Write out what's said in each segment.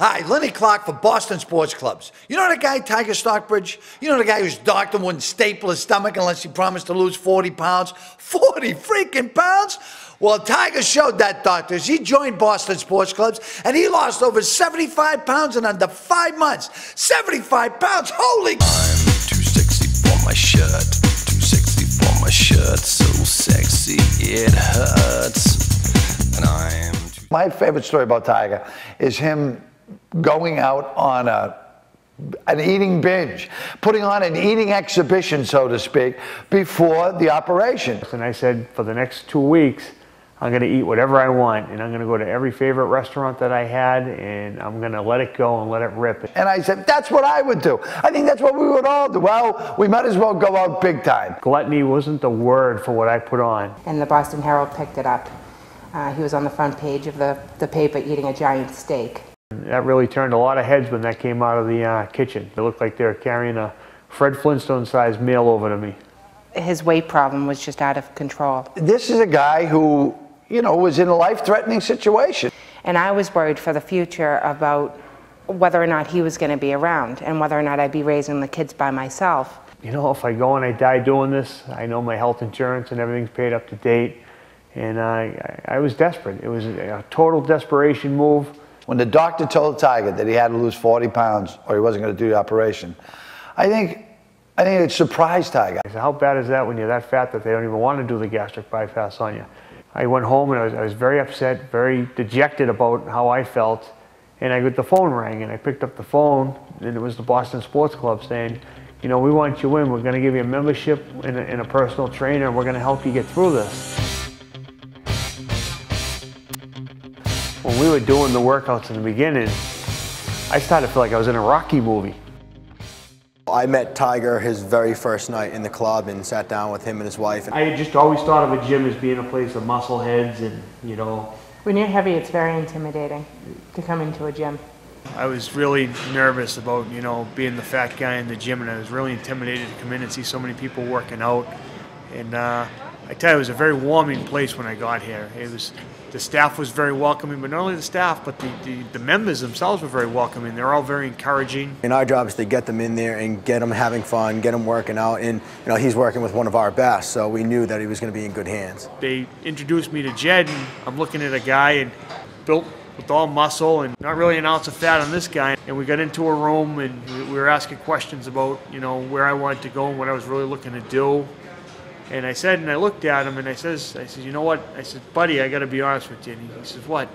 Hi, Lenny Clark for Boston Sports Clubs. You know the guy, Tiger Stockbridge? You know the guy whose doctor wouldn't staple his stomach unless he promised to lose 40 pounds? 40 freaking pounds? Well, Tiger showed that doctor as he joined Boston Sports Clubs, and he lost over 75 pounds in under 5 months. 75 pounds, holy... I'm too sexy for my shirt, too sexy for my shirt, so sexy it hurts. And I'm too... My favorite story about Tiger is him going out on an eating binge, putting on an eating exhibition, so to speak, before the operation. And I said, for the next 2 weeks, I'm going to eat whatever I want, and I'm going to go to every favorite restaurant that I had, and I'm going to let it go and let it rip. And I said, that's what I would do. I think that's what we would all do. Well, we might as well go out big time. Gluttony wasn't the word for what I put on. And the Boston Herald picked it up. He was on the front page of the paper eating a giant steak. That really turned a lot of heads when that came out of the kitchen. It looked like they were carrying a Fred Flintstone-sized meal over to me. His weight problem was just out of control. This is a guy who, you know, was in a life-threatening situation. And I was worried for the future about whether or not he was going to be around and whether or not I'd be raising the kids by myself. You know, if I go and I die doing this, I know my health insurance and everything's paid up to date. And I was desperate. It was a total desperation move. When the doctor told Tiger that he had to lose 40 pounds or he wasn't going to do the operation, I think it surprised Tiger. I said, how bad is that when you're that fat that they don't even want to do the gastric bypass on you? I went home and I was very upset, very dejected about how I felt. And the phone rang, and I picked up the phone, and it was the Boston Sports Club saying, you know, we want you in. We're going to give you a membership and a personal trainer, and we're going to help you get through this. When we were doing the workouts in the beginning, I started to feel like I was in a Rocky movie. I met Tiger his very first night in the club and sat down with him and his wife. I had just always thought of a gym as being a place of muscle heads and, you know. When you're heavy, it's very intimidating to come into a gym. I was really nervous about, you know, being the fat guy in the gym, and I was really intimidated to come in and see so many people working out. And I tell you, it was a very warming place when I got here. The staff was very welcoming, but not only the staff, but the members themselves were very welcoming. They're all very encouraging. And our job is to get them in there and get them having fun, get them working out. And you know, he's working with one of our best, so we knew that he was going to be in good hands. They introduced me to Jed, and I'm looking at a guy and built with all muscle and not really an ounce of fat on this guy. And we got into a room and we were asking questions about, you know, where I wanted to go and what I was really looking to do. And I said, and I looked at him, and I said, you know what? I said, buddy, I got to be honest with you. And he says, what?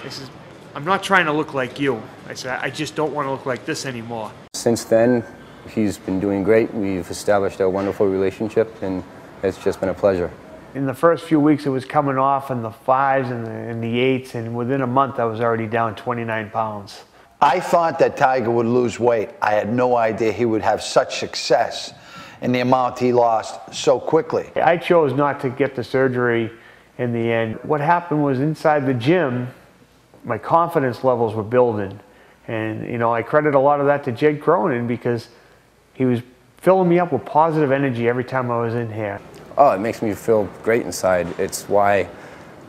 I said, I'm not trying to look like you. I said, I just don't want to look like this anymore. Since then, he's been doing great. We've established a wonderful relationship, and it's just been a pleasure. In the first few weeks, it was coming off in the 5s and the 8s, and within a month, I was already down 29 pounds. I thought that Tiger would lose weight. I had no idea he would have such success in the amount he lost so quickly. I chose not to get the surgery in the end. What happened was inside the gym, my confidence levels were building. And you know, I credit a lot of that to Jed Cronin because he was filling me up with positive energy every time I was in here. Oh, it makes me feel great inside. It's why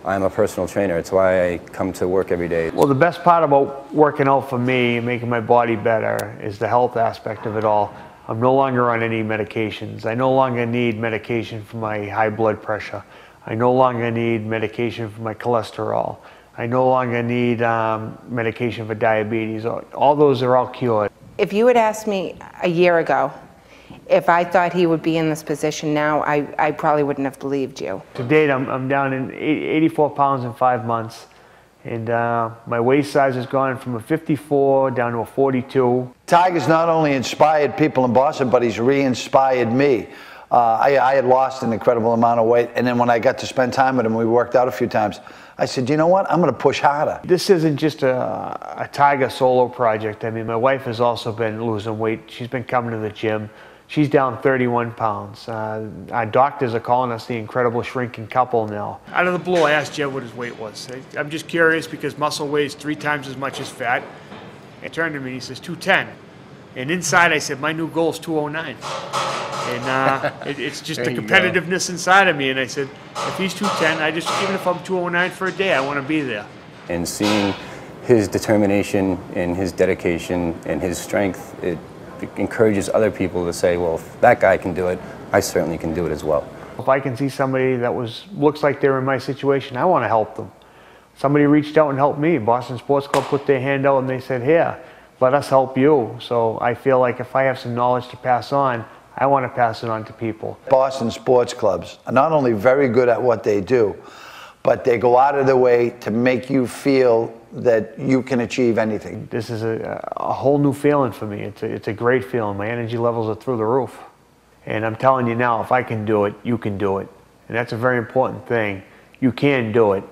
I'm a personal trainer. It's why I come to work every day. Well, the best part about working out for me and making my body better is the health aspect of it all. I'm no longer on any medications. I no longer need medication for my high blood pressure. I no longer need medication for my cholesterol. I no longer need medication for diabetes. All those are all cured. If you had asked me a year ago if I thought he would be in this position now, I probably wouldn't have believed you. To date, I'm down in 84 pounds in 5 months. And my waist size has gone from a 54 down to a 42. Tiger's not only inspired people in Boston, but he's re-inspired me. I had lost an incredible amount of weight, and then when I got to spend time with him, we worked out a few times, I said, you know what, I'm going to push harder. This isn't just a Tiger solo project. I mean, my wife has also been losing weight. She's been coming to the gym. She's down 31 pounds. Our doctors are calling us the incredible shrinking couple now. Out of the blue, I asked Jed what his weight was. I'm just curious because muscle weighs 3 times as much as fat. He turned to me and he says, 210. And inside I said, my new goal is 209. And it's just the competitiveness inside of me. And I said, if he's 210, even if I'm 209 for a day, I want to be there. And seeing his determination and his dedication and his strength, it encourages other people to say, well, if that guy can do it, I certainly can do it as well. If I can see somebody that looks like they're in my situation, I want to help them. Somebody reached out and helped me. Boston Sports Club put their hand out and they said, here, let us help you. So I feel like if I have some knowledge to pass on, I want to pass it on to people. Boston sports clubs are not only very good at what they do, but they go out of their way to make you feel that you can achieve anything. This is a whole new feeling for me. It's a great feeling. My energy levels are through the roof. And I'm telling you now, if I can do it, you can do it. And that's a very important thing. You can do it.